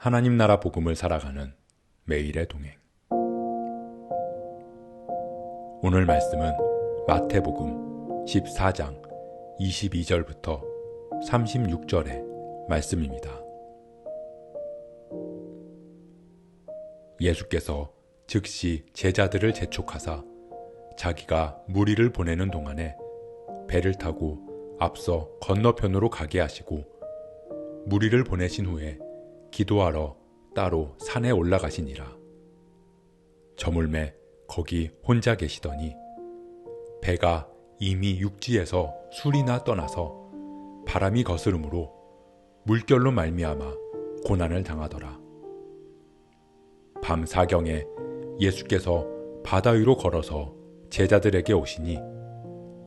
하나님 나라 복음을 살아가는 매일의 동행. 오늘 말씀은 마태복음 14장 22절부터 36절의 말씀입니다. 예수께서 즉시 제자들을 재촉하사 자기가 무리를 보내는 동안에 배를 타고 앞서 건너편으로 가게 하시고 무리를 보내신 후에 기도하러 따로 산에 올라가시니라. 저물매 거기 혼자 계시더니 배가 이미 육지에서 술이나 떠나서 바람이 거스름으로 물결로 말미암아 고난을 당하더라. 밤 사경에 예수께서 바다 위로 걸어서 제자들에게 오시니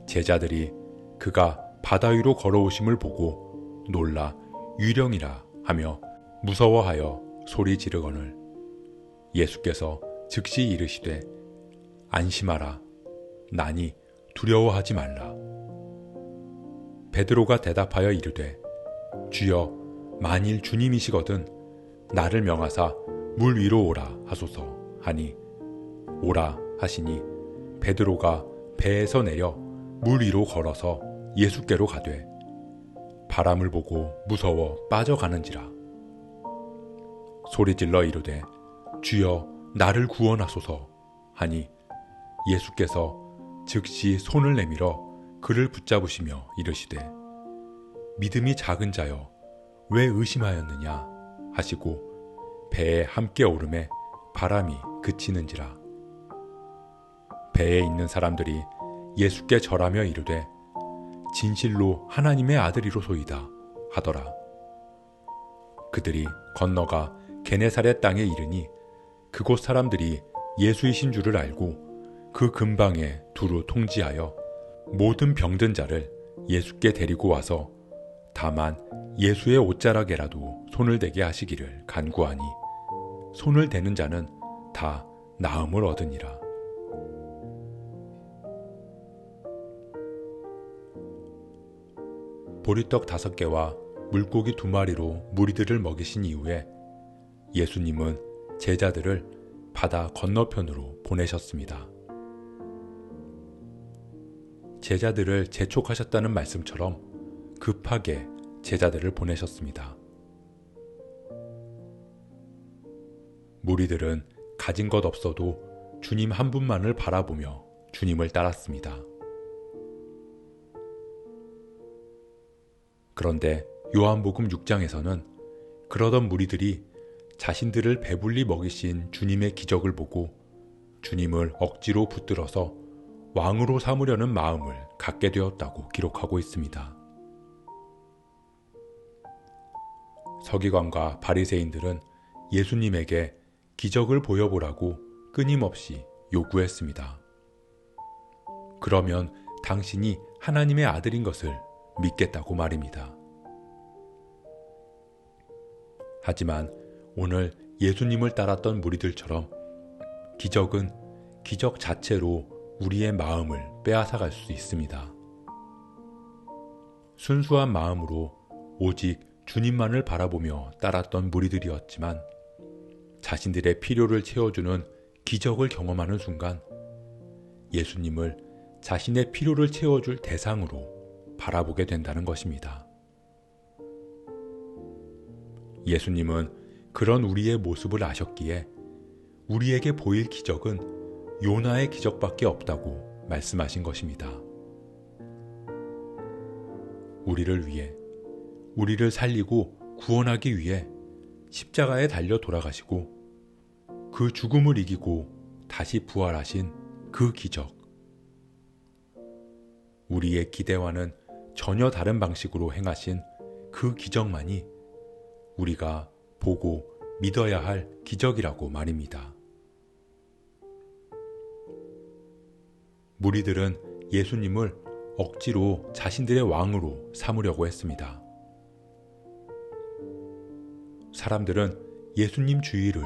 제자들이 그가 바다 위로 걸어오심을 보고 놀라 유령이라 하며 무서워하여 소리 지르거늘 예수께서 즉시 이르시되 안심하라 나니 두려워하지 말라. 베드로가 대답하여 이르되 주여 만일 주님이시거든 나를 명하사 물 위로 오라 하소서 하니 오라 하시니 베드로가 배에서 내려 물 위로 걸어서 예수께로 가되 바람을 보고 무서워 빠져가는지라. 소리질러 이르되 주여 나를 구원하소서 하니 예수께서 즉시 손을 내밀어 그를 붙잡으시며 이르시되 믿음이 작은 자여 왜 의심하였느냐 하시고 배에 함께 오르매 바람이 그치는지라. 배에 있는 사람들이 예수께 절하며 이르되 진실로 하나님의 아들이로소이다 하더라. 그들이 건너가 게네사렛 땅에 이르니 그곳 사람들이 예수이신 줄을 알고 그 근방에 두루 통지하여 모든 병든 자를 예수께 데리고 와서 다만 예수의 옷자락에라도 손을 대게 하시기를 간구하니 손을 대는 자는 다 나음을 얻으니라. 보리떡 5개와 물고기 2마리로 무리들을 먹이신 이후에 예수님은 제자들을 바다 건너편으로 보내셨습니다. 제자들을 재촉하셨다는 말씀처럼 급하게 제자들을 보내셨습니다. 무리들은 가진 것 없어도 주님 한 분만을 바라보며 주님을 따랐습니다. 그런데 요한복음 6장에서는 그러던 무리들이 자신들을 배불리 먹이신 주님의 기적을 보고 주님을 억지로 붙들어서 왕으로 삼으려는 마음을 갖게 되었다고 기록하고 있습니다. 서기관과 바리새인들은 예수님에게 기적을 보여보라고 끊임없이 요구했습니다. 그러면 당신이 하나님의 아들인 것을 믿겠다고 말입니다. 하지만 오늘 예수님을 따랐던 무리들처럼 기적은 기적 자체로 우리의 마음을 빼앗아갈 수 있습니다. 순수한 마음으로 오직 주님만을 바라보며 따랐던 무리들이었지만 자신들의 필요를 채워주는 기적을 경험하는 순간 예수님을 자신의 필요를 채워줄 대상으로 바라보게 된다는 것입니다. 예수님은 그런 우리의 모습을 아셨기에 우리에게 보일 기적은 요나의 기적밖에 없다고 말씀하신 것입니다. 우리를 위해, 우리를 살리고 구원하기 위해 십자가에 달려 돌아가시고 그 죽음을 이기고 다시 부활하신 그 기적. 우리의 기대와는 전혀 다른 방식으로 행하신 그 기적만이 우리가 보고 믿어야 할 기적이라고 말입니다. 무리들은 예수님을 억지로 자신들의 왕으로 삼으려고 했습니다. 사람들은 예수님 주위를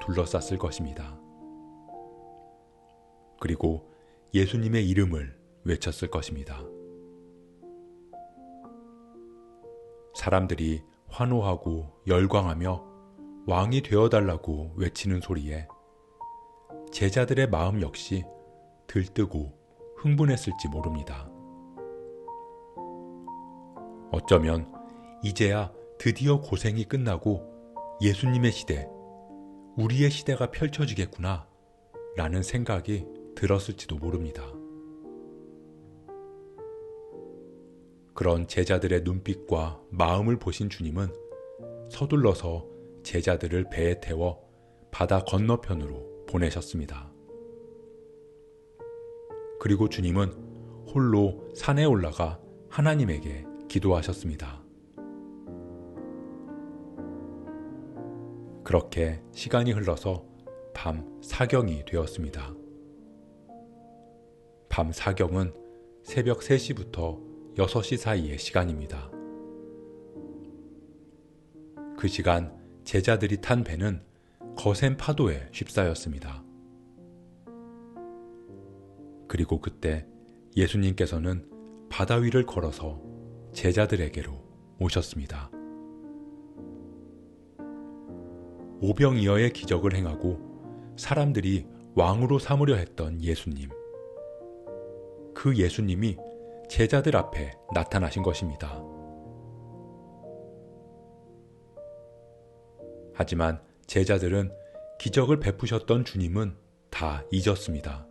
둘러쌌을 것입니다. 그리고 예수님의 이름을 외쳤을 것입니다. 사람들이 환호하고 열광하며 왕이 되어달라고 외치는 소리에 제자들의 마음 역시 들뜨고 흥분했을지 모릅니다. 어쩌면 이제야 드디어 고생이 끝나고 예수님의 시대, 우리의 시대가 펼쳐지겠구나 라는 생각이 들었을지도 모릅니다. 그런 제자들의 눈빛과 마음을 보신 주님은 서둘러서 제자들을 배에 태워 바다 건너편으로 보내셨습니다. 그리고 주님은 홀로 산에 올라가 하나님에게 기도하셨습니다. 그렇게 시간이 흘러서 밤 사경이 되었습니다. 밤 사경은 새벽 3시부터 6시 사이의 시간입니다. 그 시간 제자들이 탄 배는 거센 파도에 휩싸였습니다. 그리고 그때 예수님께서는 바다 위를 걸어서 제자들에게로 오셨습니다. 오병이어의 기적을 행하고 사람들이 왕으로 삼으려 했던 예수님. 그 예수님이 제자들 앞에 나타나신 것입니다. 하지만 제자들은 기적을 베푸셨던 주님은 다 잊었습니다.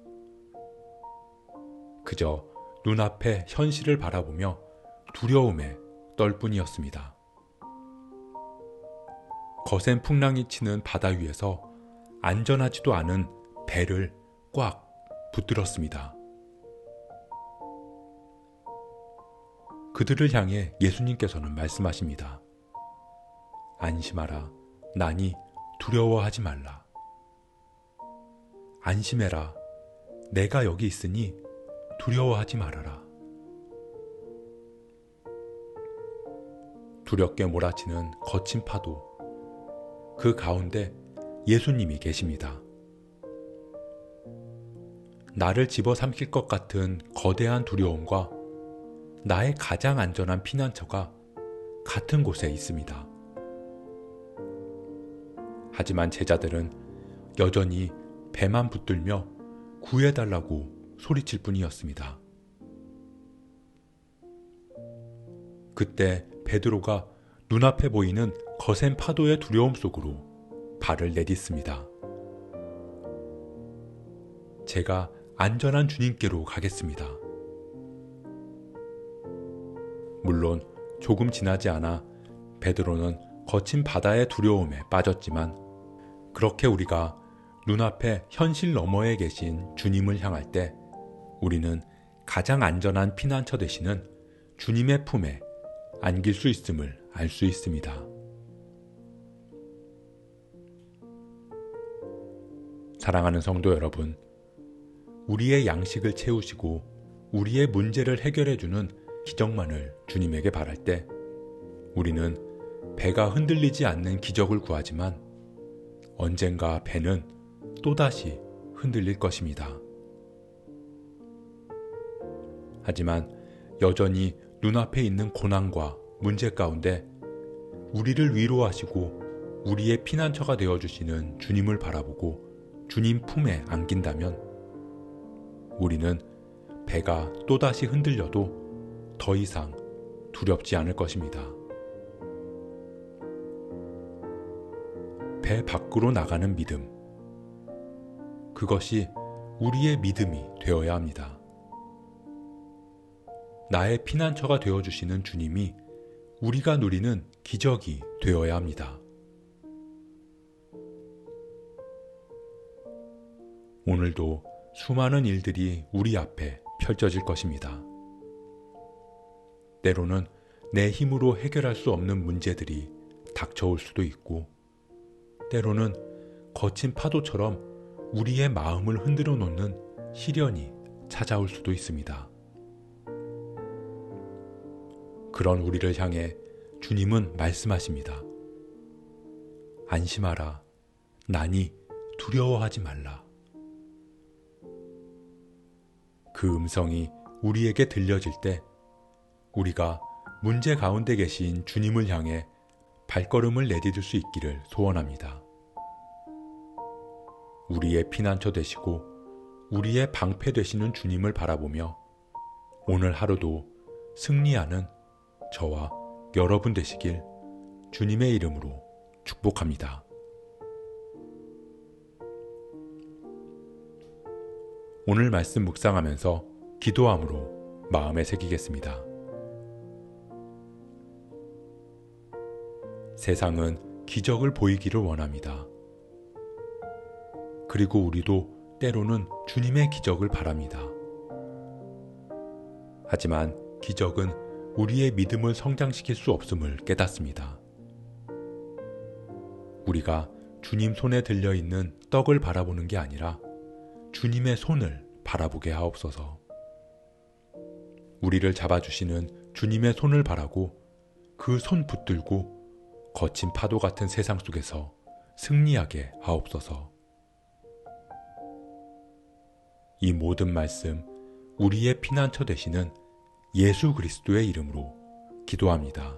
그저 눈앞의 현실을 바라보며 두려움에 떨 뿐이었습니다. 거센 풍랑이 치는 바다 위에서 안전하지도 않은 배를 꽉 붙들었습니다. 그들을 향해 예수님께서는 말씀하십니다. 안심하라, 나니 두려워하지 말라. 안심해라, 내가 여기 있으니 두려워하지 말아라. 두렵게 몰아치는 거친 파도, 그 가운데 예수님이 계십니다. 나를 집어삼킬 것 같은 거대한 두려움과 나의 가장 안전한 피난처가 같은 곳에 있습니다. 하지만 제자들은 여전히 배만 붙들며 구해달라고 소리칠 뿐이었습니다. 그때 베드로가 눈앞에 보이는 거센 파도의 두려움 속으로 발을 내딛습니다. 제가 안전한 주님께로 가겠습니다. 물론 조금 지나지 않아 베드로는 거친 바다의 두려움에 빠졌지만 그렇게 우리가 눈앞에 현실 너머에 계신 주님을 향할 때 우리는 가장 안전한 피난처 되시는 주님의 품에 안길 수 있음을 알 수 있습니다. 사랑하는 성도 여러분, 우리의 양식을 채우시고 우리의 문제를 해결해주는 기적만을 주님에게 바랄 때 우리는 배가 흔들리지 않는 기적을 구하지만 언젠가 배는 또다시 흔들릴 것입니다. 하지만 여전히 눈앞에 있는 고난과 문제 가운데 우리를 위로하시고 우리의 피난처가 되어주시는 주님을 바라보고 주님 품에 안긴다면 우리는 배가 또다시 흔들려도 더 이상 두렵지 않을 것입니다. 배 밖으로 나가는 믿음, 그것이 우리의 믿음이 되어야 합니다. 나의 피난처가 되어주시는 주님이 우리가 누리는 기적이 되어야 합니다. 오늘도 수많은 일들이 우리 앞에 펼쳐질 것입니다. 때로는 내 힘으로 해결할 수 없는 문제들이 닥쳐올 수도 있고, 때로는 거친 파도처럼 우리의 마음을 흔들어 놓는 시련이 찾아올 수도 있습니다. 그런 우리를 향해 주님은 말씀하십니다. 안심하라, 나니 두려워하지 말라. 그 음성이 우리에게 들려질 때 우리가 문제 가운데 계신 주님을 향해 발걸음을 내디딜 수 있기를 소원합니다. 우리의 피난처 되시고 우리의 방패 되시는 주님을 바라보며 오늘 하루도 승리하는 저와 여러분 되시길 주님의 이름으로 축복합니다. 오늘 말씀 묵상하면서 기도함으로 마음에 새기겠습니다. 세상은 기적을 보이기를 원합니다. 그리고 우리도 때로는 주님의 기적을 바랍니다. 하지만 기적은 우리의 믿음을 성장시킬 수 없음을 깨닫습니다. 우리가 주님 손에 들려있는 떡을 바라보는 게 아니라 주님의 손을 바라보게 하옵소서. 우리를 잡아주시는 주님의 손을 바라고 그 손 붙들고 거친 파도 같은 세상 속에서 승리하게 하옵소서. 이 모든 말씀 우리의 피난처 되시는 예수 그리스도의 이름으로 기도합니다.